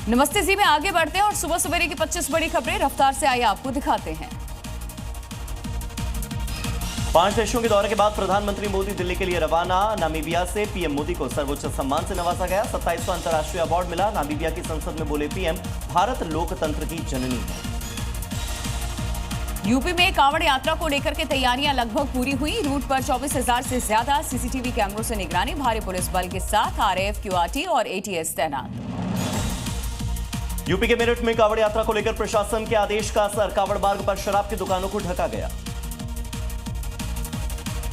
नमस्ते जी में आगे बढ़ते हैं और सुबह सवेरे की 25 बड़ी खबरें रफ्तार से आइए आपको दिखाते हैं। 5 देशों के दौरे के बाद प्रधानमंत्री मोदी दिल्ली के लिए रवाना। नामीबिया से पीएम मोदी को सर्वोच्च सम्मान से नवाजा गया। 27वां अंतर्राष्ट्रीय अवार्ड मिला। नामीबिया की संसद में बोले पीएम, भारत लोकतंत्र की जननी है। यूपी में कांवड़ यात्रा को लेकर के तैयारियां लगभग पूरी हुई। रूट पर 24,000 से ज्यादा सीसीटीवी कैमरों से निगरानी। भारी पुलिस बल के साथ आरएएफ, क्यूआरटी और एटीएस तैनात। यूपी के मेरठ में कांवड़ यात्रा को लेकर प्रशासन के आदेश का असर। कांवड़ मार्ग पर शराब की दुकानों को ढका गया।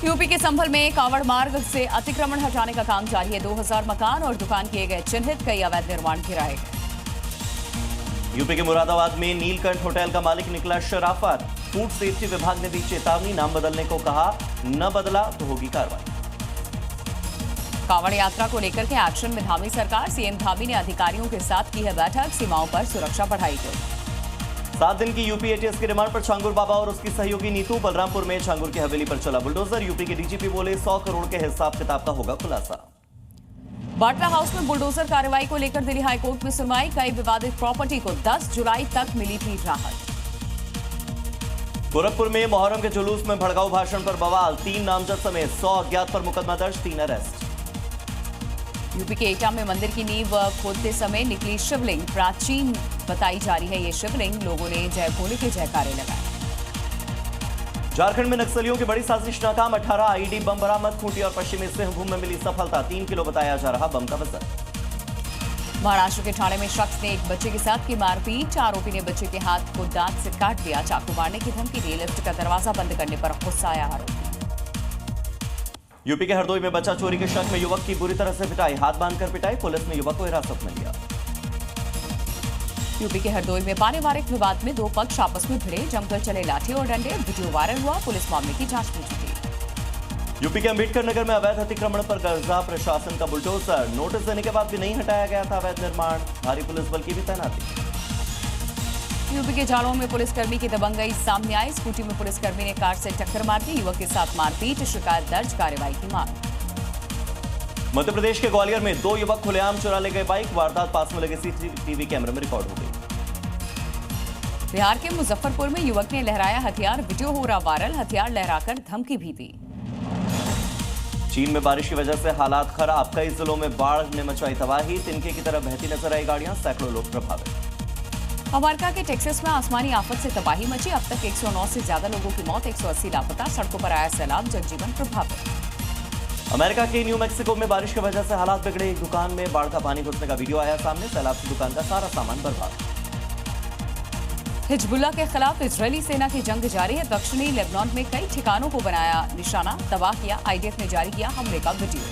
यूपी के संभल में कांवड़ मार्ग से अतिक्रमण हटाने का काम जारी है। 2000 मकान और दुकान किए गए चिन्हित। कई अवैध निर्माण गिराए गए। यूपी के मुरादाबाद में नीलकंठ होटल का मालिक निकला शराफत। फूड सेफ्टी विभाग ने दी चेतावनी। नाम बदलने को कहा, न बदला तो होगी कार्रवाई। कांवड़ यात्रा को लेकर के एक्शन में धामी सरकार। सीएम धामी ने अधिकारियों के साथ की है बैठक। सीमाओं पर सुरक्षा बढ़ाई गई। 7 दिन की यूपी एटीएस की रिमांड पर छांगुर बाबा और उसकी सहयोगी नीतू। बलरामपुर में छांगुर की हवेली पर चला बुलडोजर। यूपी के डीजीपी बोले 100 करोड़ के हिसाब किताब का होगा खुलासा। बाटला हाउस में बुलडोजर कार्रवाई को लेकर दिल्ली हाईकोर्ट में सुनवाई। कई विवादित प्रॉपर्टी को 10 जुलाई तक मिली थी राहत। गोरखपुर में मोहर्रम के जुलूस में भड़काऊ भाषण पर बवाल। 3 नामजद समेत 100 अज्ञात पर मुकदमा दर्ज, 3 अरेस्ट। यूपी के एटा में मंदिर की नींव खोदते समय निकली शिवलिंग। प्राचीन बताई जा रही है ये शिवलिंग। लोगों ने जय भोले के जयकारे लगाए। झारखंड में नक्सलियों की बड़ी साजिश नाकाम। 18 आईईडी बम बरामद। खूंटी और पश्चिमी सिंहभूम में मिली सफलता। 3 किलो बताया जा रहा बम का वजन। महाराष्ट्र के ठाणे में शख्स ने एक बच्चे के साथ की मारपीट। आरोपी ने बच्चे के हाथ को दांत से काट दिया। चाकू मारने की धमकी दी। लिफ्ट का दरवाजा बंद करने पर गुस्साया आरोपी। यूपी के हरदोई में बच्चा चोरी के शक में युवक की बुरी तरह से पिटाई। हाथ बांधकर पिटाई। पुलिस ने युवक को हिरासत में लिया। यूपी के हरदोई में पारिवारिक विवाद में 2 पक्ष आपस में भिड़े। जमकर चले लाठी और डंडे। वीडियो वायरल हुआ। पुलिस मामले की जांच में जुटी। यूपी के अंबेडकर नगर में अवैध अतिक्रमण पर गर्जा। प्रशासन का बुलडोजर। नोटिस देने के बाद भी नहीं हटाया गया था अवैध निर्माण। भारी पुलिस बल की भी तैनाती। यूपी के जालौन में पुलिसकर्मी की दबंगई सामने आई। स्कूटी में पुलिसकर्मी ने कार से टक्कर मार दी। युवक के साथ मारपीट। शिकायत दर्ज। कार्रवाई की मांग। मध्य प्रदेश के ग्वालियर में 2 युवक खुलेआम चुरा ले गए बाइक। वारदात पास में लगे सीसीटीवी कैमरे में रिकॉर्ड हो गई। बिहार के मुजफ्फरपुर में युवक ने लहराया हथियार। वीडियो हो रहा वायरल। हथियार लहराकर धमकी भी दी। चीन में बारिश की वजह से हालात खराब। कई जिलों में बाढ़ ने मचाई तबाही। तिनके की तरह बहती नजर आई गाड़ियां। सैकड़ों लोग प्रभावित। अमेरिका के टेक्सास में आसमानी आफत से तबाही मची। अब तक 109 से ज्यादा लोगों की मौत। 180 लापता। सड़कों पर आया सैलाब। जनजीवन प्रभावित। अमेरिका के न्यू मैक्सिको में बारिश की वजह से हालात बिगड़े। एक दुकान में बाढ़ का पानी घुसने का वीडियो आया सामने। सैलाब की दुकान का सारा सामान बर्बाद। हिजबुल्लाह के खिलाफ इजरायली सेना की जंग जारी है। दक्षिणी लेबनान में कई ठिकानों को बनाया निशाना। तबाह किया। आईडीएफ ने जारी किया हमले का वीडियो।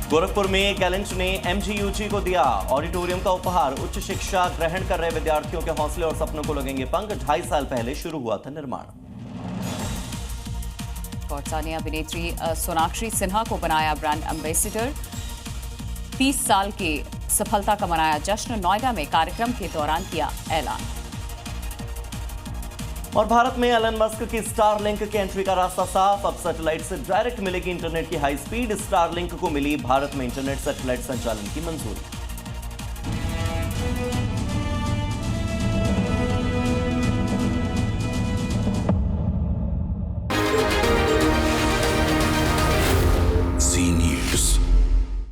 गोरखपुर में कैलेंच ने एमजीयूजी को दिया ऑडिटोरियम का उपहार। उच्च शिक्षा ग्रहण कर रहे विद्यार्थियों के हौसले और सपनों को लगेंगे पंख। 2.5 साल पहले शुरू हुआ था निर्माण। पाकिस्तानी अभिनेत्री सोनाक्षी सिन्हा को बनाया ब्रांड एम्बेसडर। 30 साल की सफलता का मनाया जश्न। नोएडा में कार्यक्रम के दौरान किया ऐलान। और भारत में एलन मस्क की स्टारलिंक की एंट्री का रास्ता साफ। अब सैटेलाइट से डायरेक्ट मिलेगी इंटरनेट की हाई स्पीड। स्टारलिंक को मिली भारत में इंटरनेट सैटेलाइट संचालन की मंजूरी।